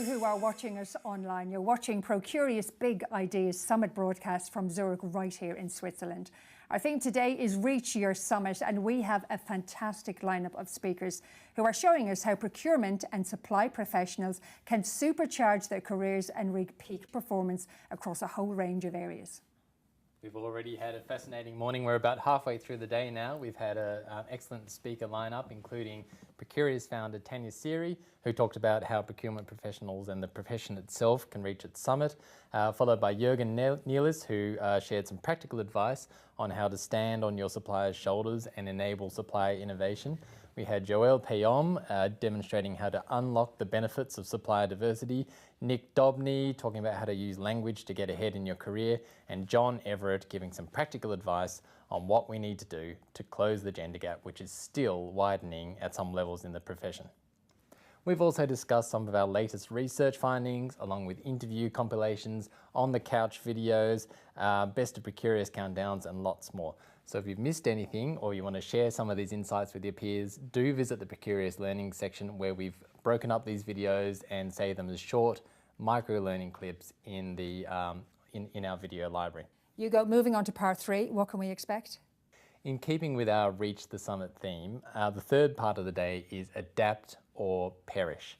who are watching us online. You're watching Procurious Big Ideas Summit broadcast from Zurich right here in Switzerland. Our theme today is Reach Your Summit, and we have a fantastic lineup of speakers who are showing us how procurement and supply professionals can supercharge their careers and reach peak performance across a whole range of areas. We've already had a fascinating morning. We're about halfway through the day now. We've had an excellent speaker lineup, including Procurious founder Tanya Siri, who talked about how procurement professionals and the profession itself can reach its summit, followed by Jürgen Nielis, who shared some practical advice on how to stand on your supplier's shoulders and enable supplier innovation. We had Joël Payom demonstrating how to unlock the benefits of supplier diversity, Nick Dobney talking about how to use language to get ahead in your career, and John Everett giving some practical advice on what we need to do to close the gender gap, which is still widening at some levels in the profession. We've also discussed some of our latest research findings, along with interview compilations, on-the-couch videos, best of Procurious countdowns, and lots more. So if you've missed anything or you want to share some of these insights with your peers, do visit the Procurious Learning section where we've broken up these videos and saved them as short micro-learning clips in our video library. Hugo, moving on to part 3, what can we expect? In keeping with our Reach the Summit theme, the third part of the day is Adapt or Perish.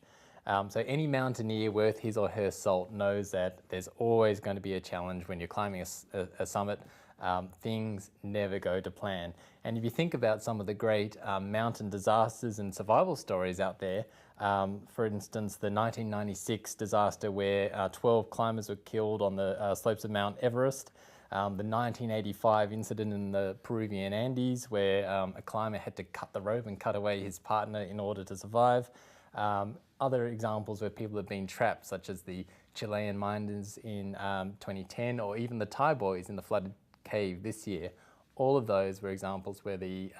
So any mountaineer worth his or her salt knows that there's always going to be a challenge when you're climbing a summit. Things never go to plan. And if you think about some of the great mountain disasters and survival stories out there, for instance, the 1996 disaster where 12 climbers were killed on the slopes of Mount Everest, the 1985 incident in the Peruvian Andes where a climber had to cut the rope and cut away his partner in order to survive. Other examples where people have been trapped, such as the Chilean miners in 2010, or even the Thai boys in the flooded cave this year. All of those were examples where the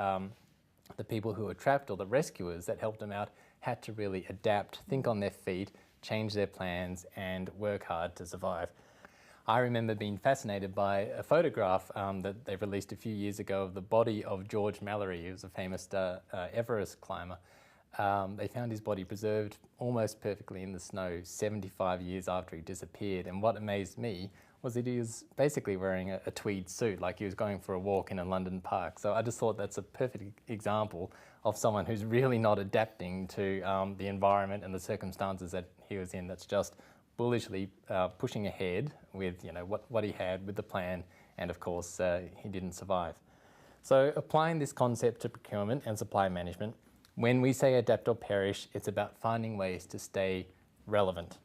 people who were trapped, or the rescuers that helped them out, had to really adapt, think on their feet, change their plans, and work hard to survive. I remember being fascinated by a photograph that they released a few years ago of the body of George Mallory, who was a famous Everest climber. They found his body preserved almost perfectly in the snow 75 years after he disappeared. And what amazed me was that he was basically wearing a tweed suit, like he was going for a walk in a London park. So I just thought that's a perfect example of someone who's really not adapting to the environment and the circumstances that he was in. That's just bullishly pushing ahead with what he had with the plan, and of course he didn't survive. So applying this concept to procurement and supply management, when we say adapt or perish, it's about finding ways to stay relevant.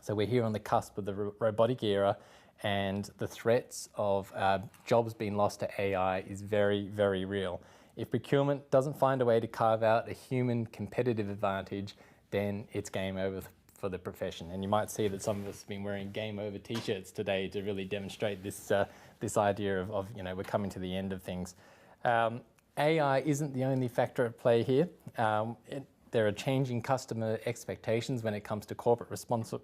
So we're here on the cusp of the robotic era, and the threats of jobs being lost to AI is very, very real. If procurement doesn't find a way to carve out a human competitive advantage, then it's game over for the profession. And you might see that some of us have been wearing game over t-shirts today to really demonstrate this idea of we're coming to the end of things. AI isn't the only factor at play here. There are changing customer expectations when it comes to corporate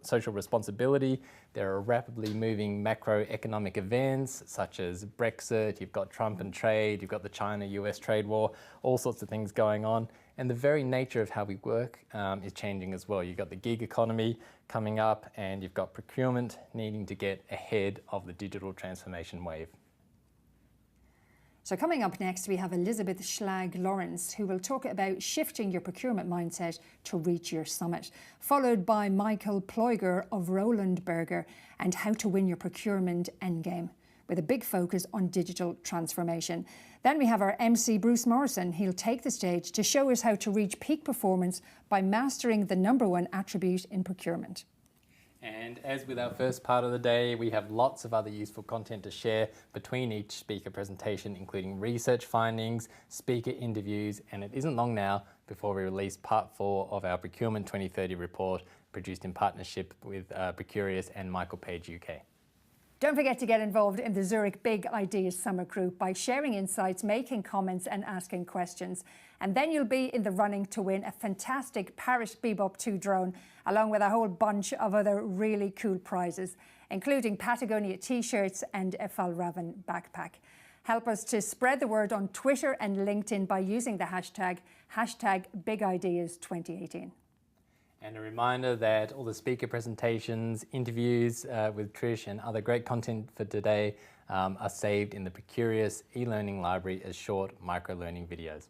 social responsibility. There are rapidly moving macroeconomic events such as Brexit, you've got Trump and trade, you've got the China-US trade war, all sorts of things going on. And the very nature of how we work is changing as well. You've got the gig economy coming up, and you've got procurement needing to get ahead of the digital transformation wave. So coming up next, we have Elizabeth Schlag-Lawrence, who will talk about shifting your procurement mindset to reach your summit, followed by Michael Ploiger of Roland Berger and how to win your procurement endgame, with a big focus on digital transformation. Then we have our MC Bruce Morrison. He'll take the stage to show us how to reach peak performance by mastering the #1 attribute in procurement. And as with our first part of the day, we have lots of other useful content to share between each speaker presentation, including research findings, speaker interviews, and it isn't long now before we release part 4 of our Procurement 2030 report, produced in partnership with Procurious and Michael Page UK. Don't forget to get involved in the Zurich Big Ideas Summit Group by sharing insights, making comments and asking questions. And then you'll be in the running to win a fantastic Paris Bebop 2 drone, along with a whole bunch of other really cool prizes, including Patagonia t-shirts and a Fjällräven backpack. Help us to spread the word on Twitter and LinkedIn by using the hashtag BigIdeas2018. And a reminder that all the speaker presentations, interviews with Trish and other great content for today are saved in the Procurious e-learning library as short micro-learning videos.